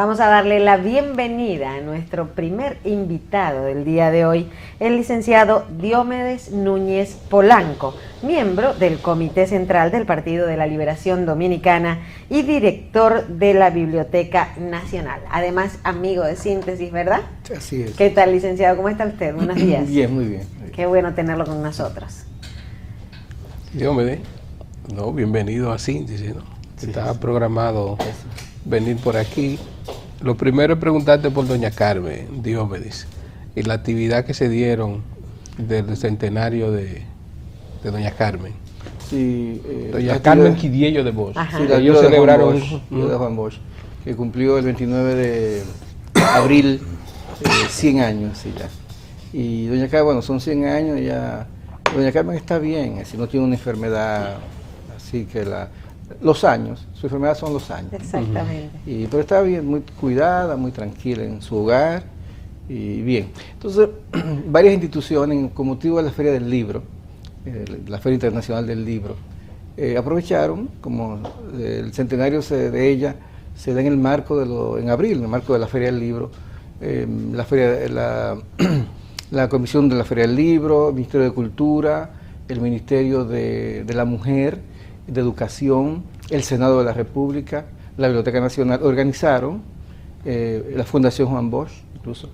Vamos a darle la bienvenida a nuestro primer invitado del día de hoy, el licenciado Diomedes Núñez Polanco, miembro del Comité Central del Partido de la Liberación Dominicana y director de la Biblioteca Nacional. Además, amigo de Síntesis, ¿verdad? Así es. ¿Qué tal, licenciado? ¿Cómo está usted? Buenos días. Bien, muy bien. Qué bueno tenerlo con nosotros. Diomedes, bienvenido a Síntesis, ¿no? Sí, Estaba sí. programado venir por aquí. Lo primero es preguntarte por doña Carmen Diomedes y la actividad que se dieron del centenario de doña Carmen. Sí, Doña Carmen Quidiello de Bosch. Ajá. Sí, la Ellos viuda de Juan celebraron Bosch, viuda de Juan Bosch, que cumplió el 29 de abril 100 años. Sí, ya. Y doña Carmen, bueno, son 100 años, ya. Doña Carmen está bien, así no tiene una enfermedad, así que los años, su enfermedad son los años. Exactamente. Pero está bien, muy cuidada, muy tranquila en su hogar y bien. Entonces, varias instituciones, con motivo de la Feria del Libro, la Feria Internacional del Libro, aprovecharon, como el centenario de ella se da en el marco en abril, en el marco de la Feria del Libro, la Comisión de la Feria del Libro, el Ministerio de Cultura, el Ministerio de la Mujer, de Educación, el Senado de la República, la Biblioteca Nacional, organizaron, la Fundación Juan Bosch, incluso,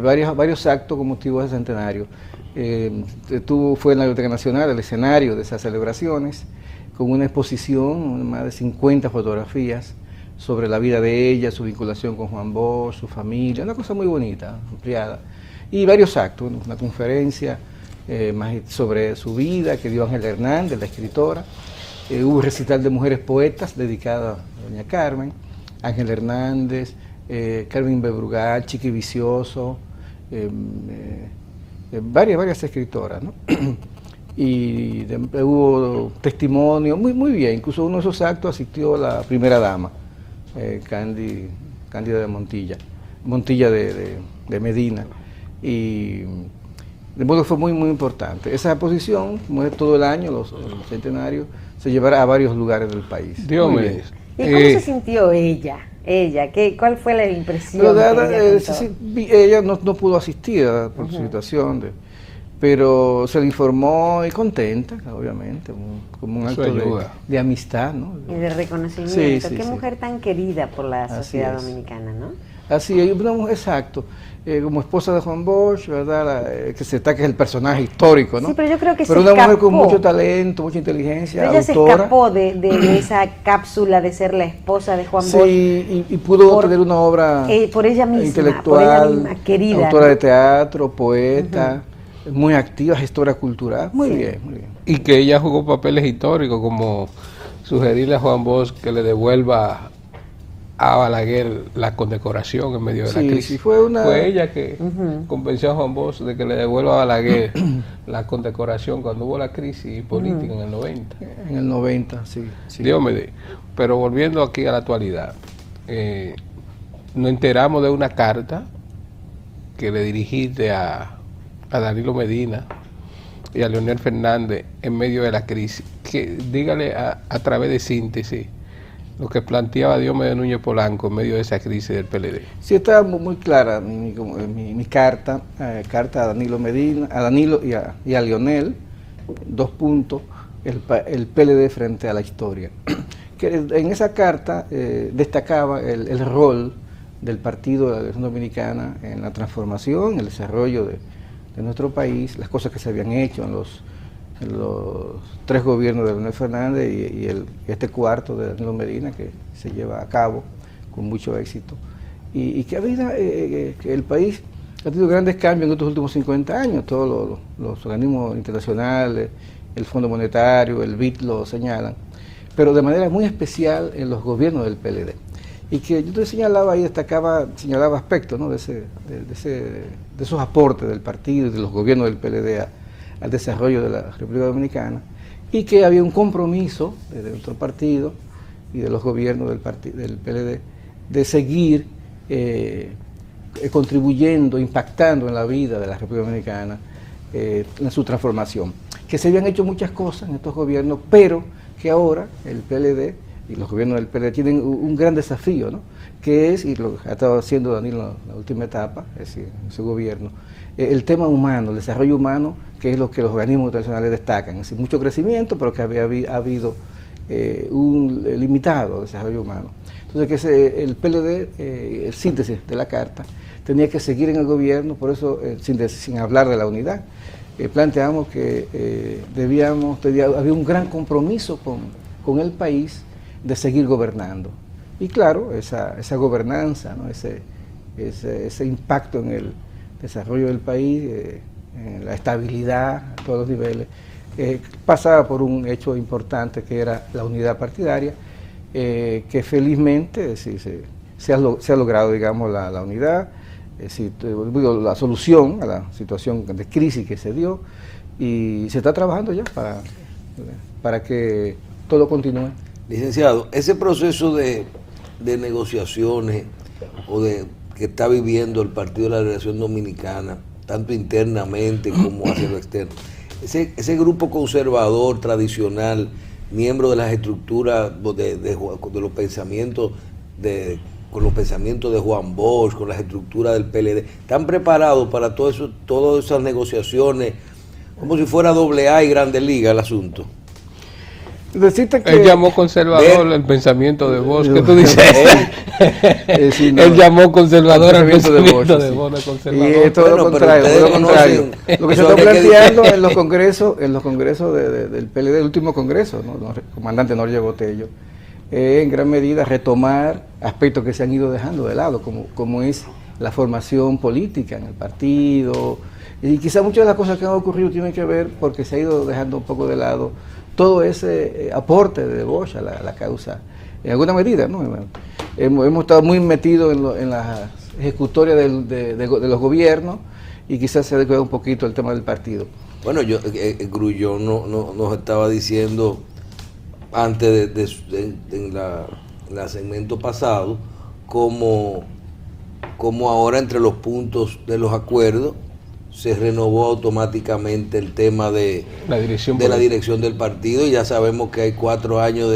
varios actos con motivo del centenario. Fue en la Biblioteca Nacional el escenario de esas celebraciones, con una exposición, más de 50 fotografías sobre la vida de ella, su vinculación con Juan Bosch, su familia, una cosa muy bonita, ampliada. Y varios actos, una conferencia más sobre su vida que dio Ángela Hernández, la escritora. Hubo un recital de mujeres poetas dedicada a doña Carmen, Ángela Hernández, Carmen Bebrugat, Chiqui Vicioso, varias escritoras, ¿no? Y hubo testimonio, muy bien, incluso uno de esos actos asistió la primera dama, Cándida de Montilla de Medina, y de modo que fue muy muy importante. Esa exposición, como es todo el año, los centenarios, se llevará a varios lugares del país. Diomedes. ¿Y cómo se sintió ella? ¿Cuál fue la impresión? Ella no pudo asistir por su situación, pero se le informó y contenta, obviamente, como un acto de amistad, ¿no? Y de reconocimiento. Sí, Qué mujer tan querida por la sociedad es. Dominicana, ¿no? Así es, exacto. Como esposa de Juan Bosch, ¿verdad? Que se está que es el personaje histórico, ¿no? Sí, pero yo creo que pero se una escapó. mujer con mucho talento, mucha inteligencia, pero ella autora. se escapó de esa cápsula de ser la esposa de Juan Bosch. Sí, y pudo tener una obra por ella misma, intelectual, por ella misma, querida, autora, ¿no? de teatro, poeta, muy activa, gestora cultural, muy bien, muy bien. Y que ella jugó papeles históricos, como sugerirle a Juan Bosch que le devuelva a Balaguer la condecoración en medio de la crisis. Sí, fue ella que convenció a Juan Bosch de que le devuelva a Balaguer la condecoración cuando hubo la crisis política en el 90. En el 90, sí. Diomedes, pero volviendo aquí a la actualidad, nos enteramos de una carta que le dirigiste a Danilo Medina y a Leonel Fernández en medio de la crisis. Dígale a través de Síntesis lo que planteaba Diomedes Núñez Polanco en medio de esa crisis del PLD. Sí, está muy clara mi carta a Danilo Medina, a Danilo y a Leonel, 2 puntos, el PLD frente a la historia. Que en esa carta destacaba el rol del Partido de la Liberación Dominicana en la transformación, el desarrollo de nuestro país, las cosas que se habían hecho en los 3 gobiernos de Leonel Fernández y este cuarto de Danilo Medina, que se lleva a cabo con mucho éxito. Y que que el país ha tenido grandes cambios en estos últimos 50 años, todos los organismos internacionales, el Fondo Monetario, el BID lo señalan, pero de manera muy especial en los gobiernos del PLD. Y que yo te señalaba ahí, señalaba aspectos, ¿no? de esos aportes del partido y de los gobiernos del PLD al desarrollo de la República Dominicana, y que había un compromiso de nuestro partido y de los gobiernos del PLD de seguir contribuyendo, impactando en la vida de la República Dominicana, en su transformación. Que se habían hecho muchas cosas en estos gobiernos, pero que ahora el PLD y los gobiernos del PLD tienen un gran desafío, ¿no? Que es, y lo que ha estado haciendo Danilo en la última etapa, es decir, en su gobierno, el tema humano, el desarrollo humano, que es lo que los organismos internacionales destacan. Es decir, mucho crecimiento, pero que ha habido un limitado desarrollo humano. Entonces, que el PLD, el síntesis de la carta, tenía que seguir en el gobierno, por eso, sin hablar de la unidad, planteamos que había un gran compromiso con el país de seguir gobernando. Y claro, esa gobernanza, ¿no? ese impacto en el desarrollo del país, en la estabilidad a todos los niveles, pasaba por un hecho importante que era la unidad partidaria, que felizmente se ha logrado, digamos, la unidad, la solución a la situación de crisis que se dio, y se está trabajando ya para que todo continúe. Licenciado, ese proceso de negociaciones que está viviendo el Partido de la Liberación Dominicana, tanto internamente como hacia lo externo, ese grupo conservador tradicional, miembro de las estructuras de los pensamientos con los pensamientos de Juan Bosch, con las estructuras del PLD, ¿están preparados para todas esas negociaciones, como si fuera AA y Grande Liga el asunto? Decirte que él llamó conservador el pensamiento de Bosch, ¿qué tú dices? Sí, no, él llamó conservador el pensamiento de sí. Bosch, Y es todo lo contrario. Lo que se está planteando en los congresos del PLD, el último congreso, ¿no? El comandante Noria Botello, en gran medida retomar aspectos que se han ido dejando de lado, como es la formación política en el partido, y quizá muchas de las cosas que han ocurrido tienen que ver porque se ha ido dejando un poco de lado todo ese aporte de Bosch a la causa, en alguna medida, ¿no? Hemos estado muy metidos en la ejecutoria de los gobiernos, y quizás se descuida un poquito el tema del partido. Bueno, Grullón nos estaba diciendo antes en la segmento pasado, como ahora entre los puntos de los acuerdos se renovó automáticamente el tema de la dirección del partido, y ya sabemos que hay 4 años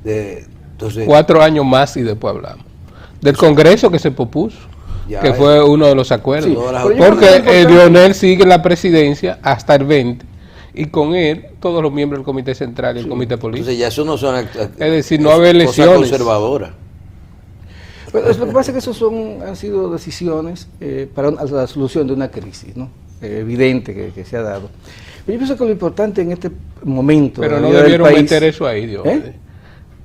entonces 4 años más, y después hablamos del Congreso que se propuso, que fue uno de los acuerdos, sí, porque Lionel sigue la presidencia hasta el 20, y con él todos los miembros del Comité Central y el Comité Político. Entonces ya eso no son, es decir, no haber elecciones conservadoras. Pero lo que pasa es que han sido decisiones para la solución de una crisis, ¿no? Evidente que se ha dado. Pero yo pienso que lo importante en este momento... Pero no debieron meter eso ahí, Dios.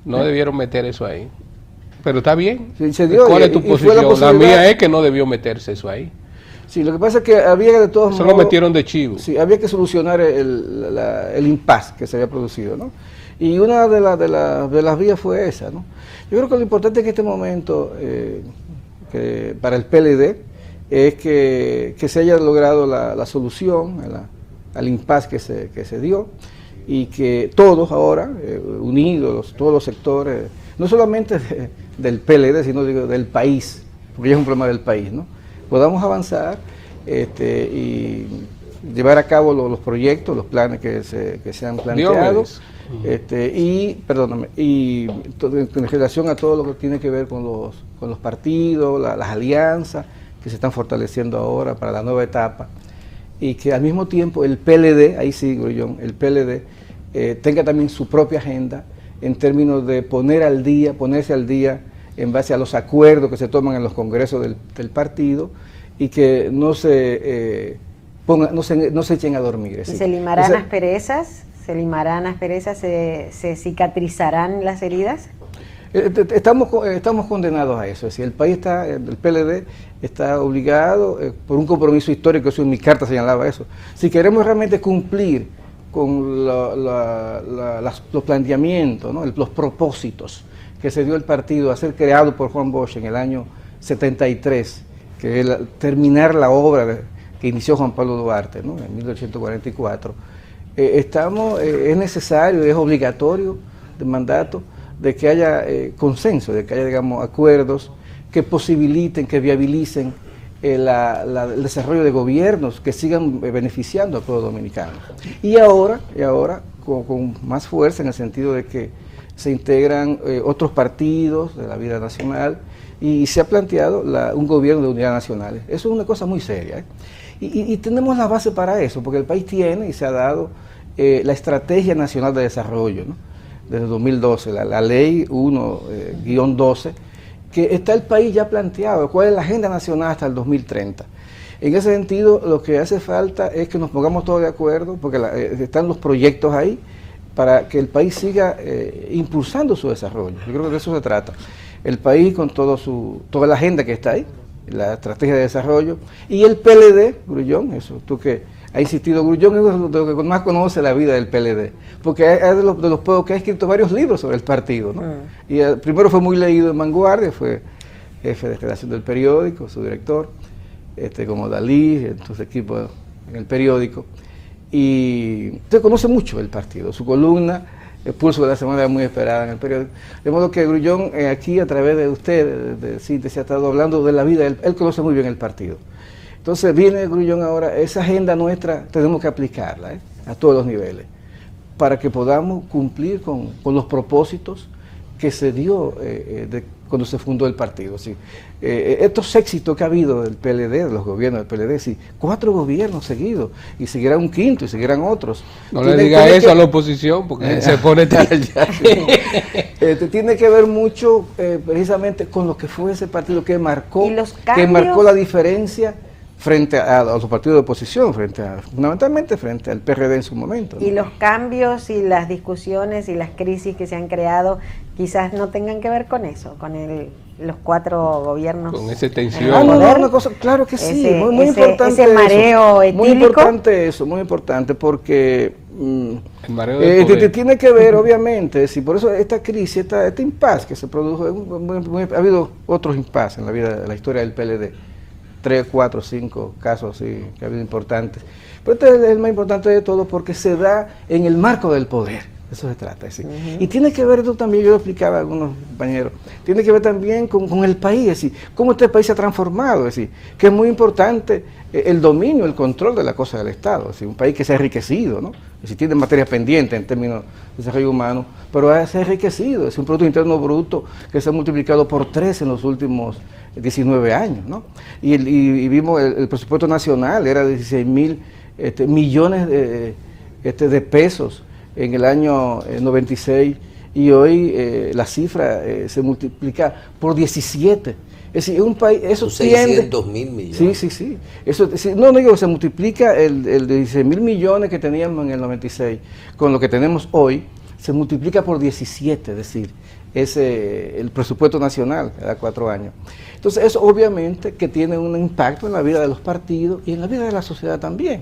No debieron meter eso ahí. Pero está bien. Sí, se dio, ¿cuál es tu posición? La mía es que no debió meterse eso ahí. Sí, lo que pasa es que había de todos modos... Eso lo metieron de chivo. Sí, había que solucionar el impasse que se había producido, ¿no? Y una de las vías fue esa, ¿no? Yo creo que lo importante en este momento que para el PLD es que se haya logrado la solución al impasse que se dio, y que todos ahora, unidos, todos los sectores, no solamente del PLD, sino del país, porque ya es un problema del país, ¿no? Podamos avanzar y llevar a cabo los proyectos, los planes que se han planteado, y en relación a todo lo que tiene que ver con los partidos, las alianzas que se están fortaleciendo ahora para la nueva etapa, y que al mismo tiempo el PLD, ahí sí, Grullón, el PLD tenga también su propia agenda en términos de ponerse al día en base a los acuerdos que se toman en los congresos del partido, y que no se echen a dormir. ¿Y se limarán asperezas? ¿Se cicatrizarán las heridas? Estamos condenados a eso. Es decir, el PLD está obligado por un compromiso histórico, eso en mi carta señalaba eso. Si queremos realmente cumplir con los planteamientos, ¿no? Los propósitos que se dio el partido a ser creado por Juan Bosch en el año 73, que es terminar la obra que inició Juan Pablo Duarte, ¿no? En 1844, es necesario, es obligatorio de mandato de que haya consenso, de que haya, digamos, acuerdos que posibiliten, que viabilicen el desarrollo de gobiernos que sigan beneficiando al pueblo dominicano. Y ahora con más fuerza, en el sentido de que se integran otros partidos de la vida nacional y se ha planteado un gobierno de unidad nacional. Eso es una cosa muy seria, ¿eh? Y tenemos la base para eso, porque el país tiene y se ha dado la Estrategia Nacional de Desarrollo, ¿no? Desde 2012, la Ley 1-12, que está el país ya planteado, cuál es la agenda nacional hasta el 2030. En ese sentido, lo que hace falta es que nos pongamos todos de acuerdo, porque están los proyectos ahí, para que el país siga impulsando su desarrollo. Yo creo que de eso se trata. El país con toda la agenda que está ahí, la estrategia de desarrollo, y el PLD, Grullón, eso, tú que ha insistido, Grullón es de lo que más conoce la vida del PLD, porque es de los pocos que ha escrito varios libros sobre el partido, ¿no? Y primero fue muy leído en Vanguardia, fue jefe de redacción del periódico, su director, como Dalí, en sus equipos en el periódico, y usted conoce mucho el partido, su columna, el pulso de la semana era muy esperada en el periódico, de modo que Grullón aquí a través de usted, de Síntesis, ha estado hablando de la vida, él conoce muy bien el partido. Entonces viene Grullón ahora, esa agenda nuestra tenemos que aplicarla a todos los niveles, para que podamos cumplir con los propósitos que se dio cuando se fundó el partido. ¿Sí? Estos éxitos que ha habido del PLD, de los gobiernos del PLD, ¿sí? 4 gobiernos seguidos, y seguirá un quinto, y seguirán otros. No le diga eso a la oposición, porque se pone tal. Tiene que ver mucho precisamente con lo que fue ese partido que marcó la diferencia frente a los partidos de oposición, fundamentalmente frente al PRD en su momento, ¿no? Y los cambios y las discusiones y las crisis que se han creado quizás no tengan que ver con eso, con los 4 gobiernos. Con esa tensión. Una cosa, claro que sí, muy importante ese mareo etílico. Muy importante eso, muy importante, porque el mareo del poder. Tiene que ver, obviamente, por eso esta crisis, este impasse que se produjo, ha habido otros impases en la historia del PLD. 3, 4, 5 casos sí, que ha habido importantes. Pero este es el más importante de todo porque se da en el marco del poder. Eso se trata. ¿Sí? Y tiene que ver, esto también, yo lo explicaba a algunos compañeros, tiene que ver también con el país, es decir, cómo este país se ha transformado, es decir, que es muy importante el dominio, el control de la cosa del Estado, es decir, un país que se ha enriquecido, ¿no? Es decir, tiene materia pendiente en términos de desarrollo humano, pero se ha enriquecido, es un Producto Interno Bruto que se ha multiplicado por 3 en los últimos 19 años, ¿no? Y vimos el presupuesto nacional, era de 16.000 millones de pesos en el año 96, y hoy la cifra se multiplica por 17. Es decir, un país, eso tiende... 600.000 millones. Sí. Eso, no digo, se multiplica el de 16.000 millones que teníamos en el 96, con lo que tenemos hoy, se multiplica por 17, es decir, el presupuesto nacional cada 4 años. Entonces, eso obviamente que tiene un impacto en la vida de los partidos y en la vida de la sociedad también.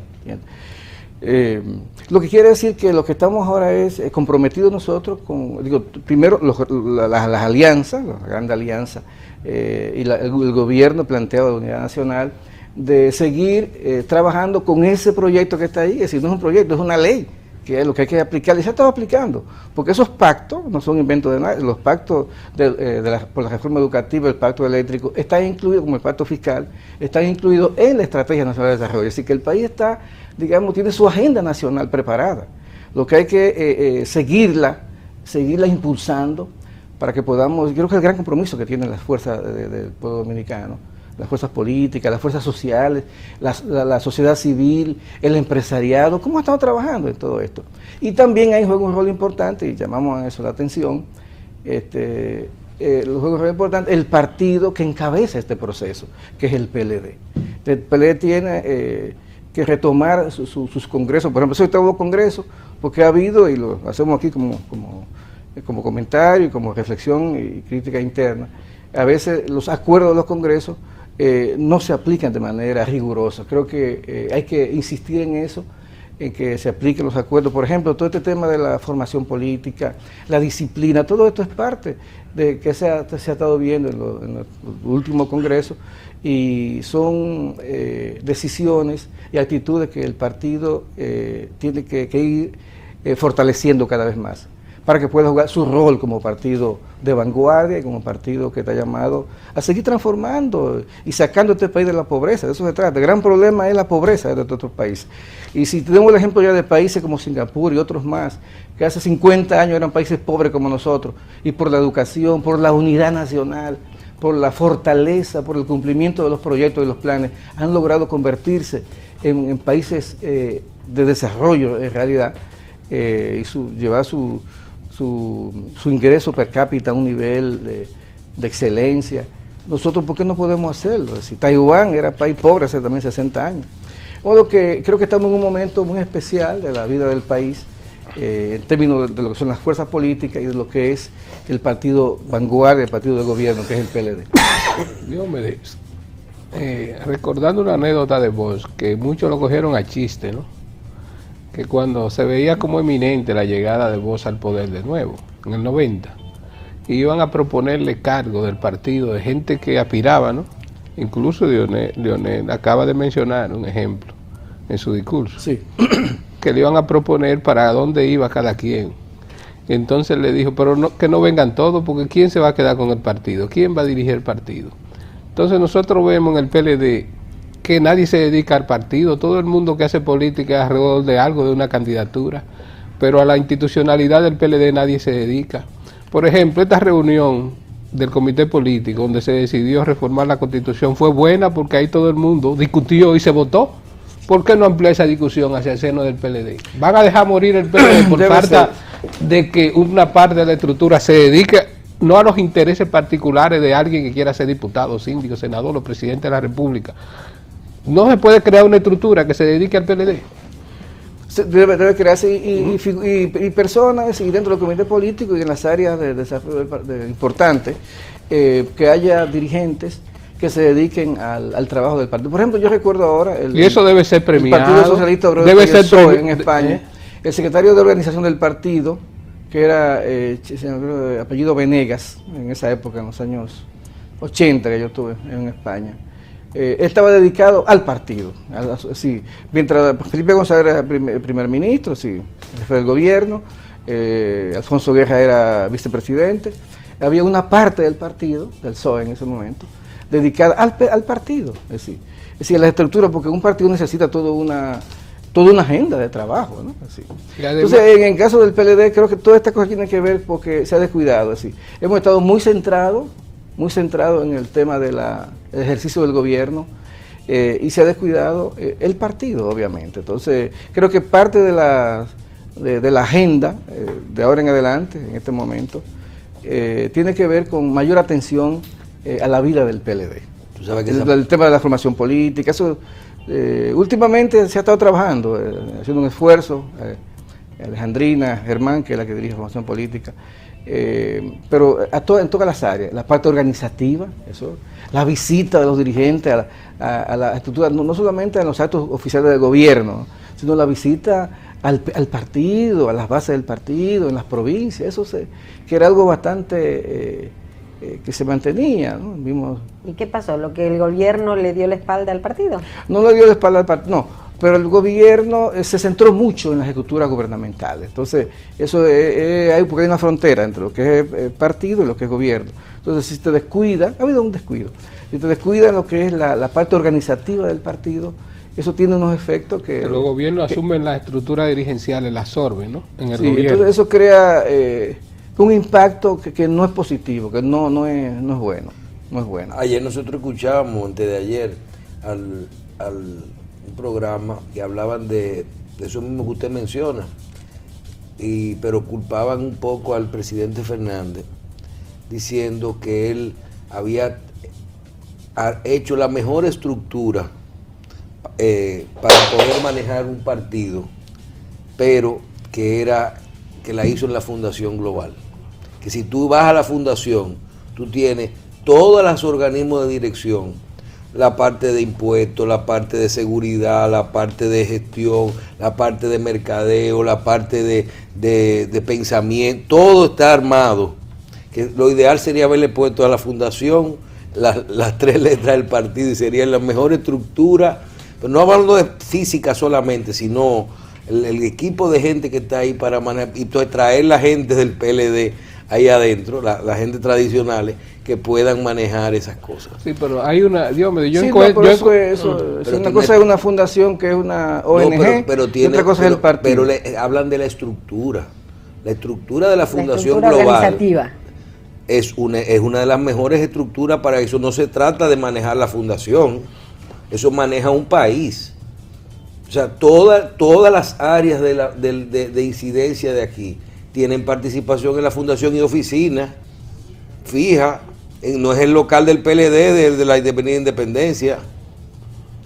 Lo que quiere decir que lo que estamos ahora es comprometidos nosotros con, primero las alianzas, la gran alianza, y el gobierno planteado de unidad nacional, de seguir trabajando con ese proyecto que está ahí. Es decir, no es un proyecto, es una ley, que es lo que hay que aplicar, y se ha estado aplicando, porque esos pactos no son inventos de nadie. Los pactos por la reforma educativa, el pacto eléctrico, están incluidos, como el pacto fiscal, están incluidos en la Estrategia Nacional de Desarrollo. Así que el país está, tiene su agenda nacional preparada. Lo que hay que seguirla impulsando para que podamos, yo creo que el gran compromiso que tienen las fuerzas del pueblo dominicano, las fuerzas políticas, las fuerzas sociales, la sociedad civil, el empresariado, cómo estamos trabajando en todo esto. Y también ahí juega un rol importante, y llamamos a eso la atención, juega un rol importante el partido que encabeza este proceso, que es el PLD. El PLD tiene que retomar sus congresos. Por ejemplo, hoy hubo congresos, porque ha habido, y lo hacemos aquí como comentario, como reflexión y crítica interna, a veces los acuerdos de los congresos no se aplican de manera rigurosa. Creo que hay que insistir en eso, en que se apliquen los acuerdos. Por ejemplo, todo este tema de la formación política, la disciplina, todo esto es parte de que se ha estado viendo en los últimos congresos, y son decisiones y actitudes que el partido tiene que ir fortaleciendo cada vez más, para que pueda jugar su rol como partido de vanguardia y como partido que está llamado a seguir transformando y sacando a este país de la pobreza. De eso se trata. El gran problema es la pobreza de otros países. Y si tenemos el ejemplo ya de países como Singapur y otros más, que hace 50 años eran países pobres como nosotros, y por la educación, por la unidad nacional, por la fortaleza, por el cumplimiento de los proyectos y los planes, han logrado convertirse en países de desarrollo en realidad, y llevar su ingreso per cápita a un nivel de excelencia. Nosotros, ¿por qué no podemos hacerlo? Es decir, Taiwán era país pobre hace también 60 años. De modo que creo que estamos en un momento muy especial de la vida del país, en términos de lo que son las fuerzas políticas y de lo que es el partido vanguardia, el partido de gobierno, que es el PLD. Diomedes, recordando una anécdota de Bosch, que muchos lo cogieron a chiste, ¿no? Que cuando se veía como eminente la llegada de Bosch al poder de nuevo, en el 90, iban a proponerle cargo del partido de gente que aspiraba, ¿no? Incluso Leonel acaba de mencionar un ejemplo en su discurso. Sí. Que le iban a proponer para dónde iba cada quien. Entonces le dijo, pero no, que no vengan todos, porque ¿quién se va a quedar con el partido? ¿Quién va a dirigir el partido? Entonces nosotros vemos en el PLD que nadie se dedica al partido, todo el mundo que hace política es alrededor de algo, de una candidatura, pero a la institucionalidad del PLD nadie se dedica. Por ejemplo, esta reunión del comité político donde se decidió reformar la Constitución fue buena porque ahí todo el mundo discutió y se votó. ¿Por qué no ampliar esa discusión hacia el seno del PLD? ¿Van a dejar morir el PLD por falta de que una parte de la estructura se dedique no a los intereses particulares de alguien que quiera ser diputado, síndico, senador o presidente de la República? ¿No se puede crear una estructura que se dedique al PLD? Debe crearse y personas, y dentro del comité político y en las áreas de desarrollo importantes, que haya dirigentes que se dediquen al trabajo del partido. Por ejemplo, yo recuerdo ahora y eso debe ser premiado. El Partido Socialista Obrero debe ser PSOE en España, el secretario de organización del partido, que era apellido Venegas, en esa época, en los años 80 que yo estuve en España. Estaba dedicado al partido. Sí, mientras Felipe González era el primer ministro, sí, jefe del gobierno, Alfonso Guerra era vicepresidente, había una parte del partido, del PSOE en ese momento, dedicada al partido, es decir, a la estructura, porque un partido necesita toda una agenda de trabajo, ¿no? Así. Entonces, en el caso del PLD, creo que toda esta cosa tiene que ver porque se ha descuidado, así. Hemos estado muy centrados en el tema del ejercicio del gobierno, y se ha descuidado el partido, obviamente. Entonces, creo que parte de la agenda de ahora en adelante, en este momento, tiene que ver con mayor atención a la vida del PLD. ¿Tú sabes que el tema de la formación política, eso últimamente se ha estado trabajando, haciendo un esfuerzo, Alejandrina Germán, que es la que dirige formación política, pero en todas las áreas, la parte organizativa, eso, la visita de los dirigentes a la estructura, no solamente en los actos oficiales del gobierno, sino la visita al partido, a las bases del partido, en las provincias, que era algo bastante que se mantenía, ¿no? Vimos. ¿Y qué pasó? ¿Lo que el gobierno le dio la espalda al partido? No le dio la espalda al partido, no, pero el gobierno se centró mucho en las estructuras gubernamentales. Entonces, eso porque hay una frontera entre lo que es partido y lo que es gobierno. Entonces, si te descuida, ha habido un descuido, si te descuida en lo que es la parte organizativa del partido, eso tiene unos efectos que... Pero los gobiernos asumen las estructuras dirigenciales, las absorben, ¿no? En el gobierno. Entonces eso crea un impacto que no es positivo, que no es bueno. No es bueno. Ayer nosotros escuchábamos, antes de ayer, un programa que hablaban de eso mismo que usted menciona, pero culpaban un poco al presidente Fernández, diciendo que él había hecho la mejor estructura para poder manejar un partido, pero que la hizo en la Fundación Global. Que si tú vas a la fundación, tú tienes todos los organismos de dirección, la parte de impuestos, la parte de seguridad, la parte de gestión, la parte de mercadeo, la parte de pensamiento, todo está armado. Que lo ideal sería haberle puesto a la fundación las 3 letras del partido y sería la mejor estructura, pero no hablando de física solamente, sino el equipo de gente que está ahí para manejar, y entonces traer la gente del PLD ahí adentro, la gente tradicionales, que puedan manejar esas cosas. Sí, pero hay una, Dios mío, yo Sí, encuentro... no, pero eso es una cosa es una fundación que es una ONG, No, pero y otra cosa es el partido. Pero hablan de la estructura. La estructura de la fundación estructura global organizativa. es una de las mejores estructuras para eso. No se trata de manejar la fundación, eso maneja un país. O sea, todas las áreas de incidencia de aquí tienen participación en la fundación y oficina fija. No es el local del PLD, de la Independencia.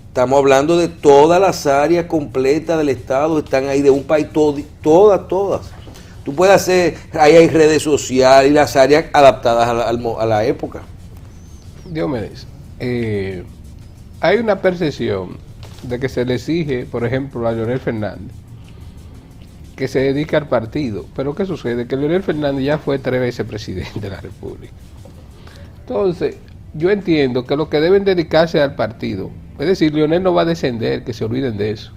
Estamos hablando de todas las áreas completas del Estado, están ahí de un país, todas. Tú puedes hacer, ahí hay redes sociales y las áreas adaptadas a la época. Diomedes, hay una percepción de que se le exige, por ejemplo, a Leonel Fernández que se dedique al partido. Pero ¿qué sucede? Que Leonel Fernández ya fue 3 veces presidente de la República. Entonces, yo entiendo que los que deben dedicarse al partido, es decir, Leonel no va a descender, que se olviden de eso,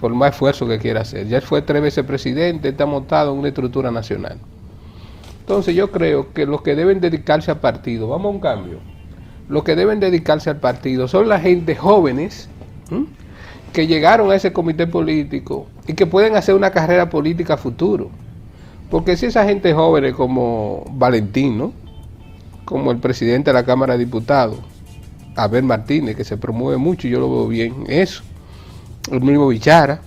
por más esfuerzo que quiera hacer. Ya fue 3 veces presidente, está montado en una estructura nacional. Entonces yo creo que los que deben dedicarse al partido, vamos a un cambio, los que deben dedicarse al partido son la gente jóvenes, que llegaron a ese comité político y que pueden hacer una carrera política a futuro. Porque si esa gente joven como Valentín, ¿no?, como el presidente de la Cámara de Diputados, Abel Martínez, que se promueve mucho, yo lo veo bien, eso, el mismo Bichara,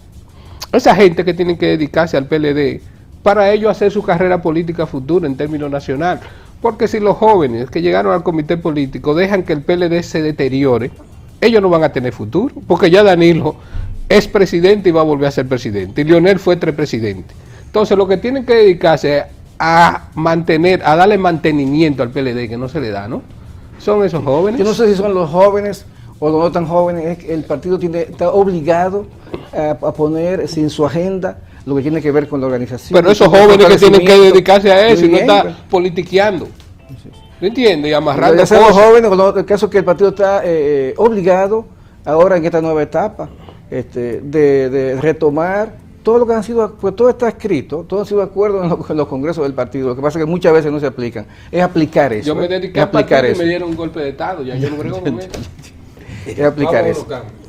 esa gente que tiene que dedicarse al PLD para ellos hacer su carrera política futura en términos nacional. Porque si los jóvenes que llegaron al comité político dejan que el PLD se deteriore, ellos no van a tener futuro, porque ya Danilo es presidente y va a volver a ser presidente, y Leonel fue 3 presidentes. Entonces lo que tienen que dedicarse a mantener, a darle mantenimiento al PLD, que no se le da, ¿no?, son esos jóvenes. Yo no sé si son los jóvenes o los no tan jóvenes, es que el partido está obligado a poner en su agenda lo que tiene que ver con la organización. Pero esos jóvenes que tienen que dedicarse a eso y no estar politiqueando. ¿Me entiendes? Y amarrando ya sean los jóvenes, el caso es que el partido está obligado ahora en esta nueva etapa de retomar todo lo que han sido, pues todo está escrito, todo ha sido de acuerdo en los congresos del partido. Lo que pasa es que muchas veces no se aplican. Es aplicar eso. Yo me dediqué a aplicar y me dieron un golpe de estado, ya yo no brego con eso. Es aplicar Vamos a eso. los cambios.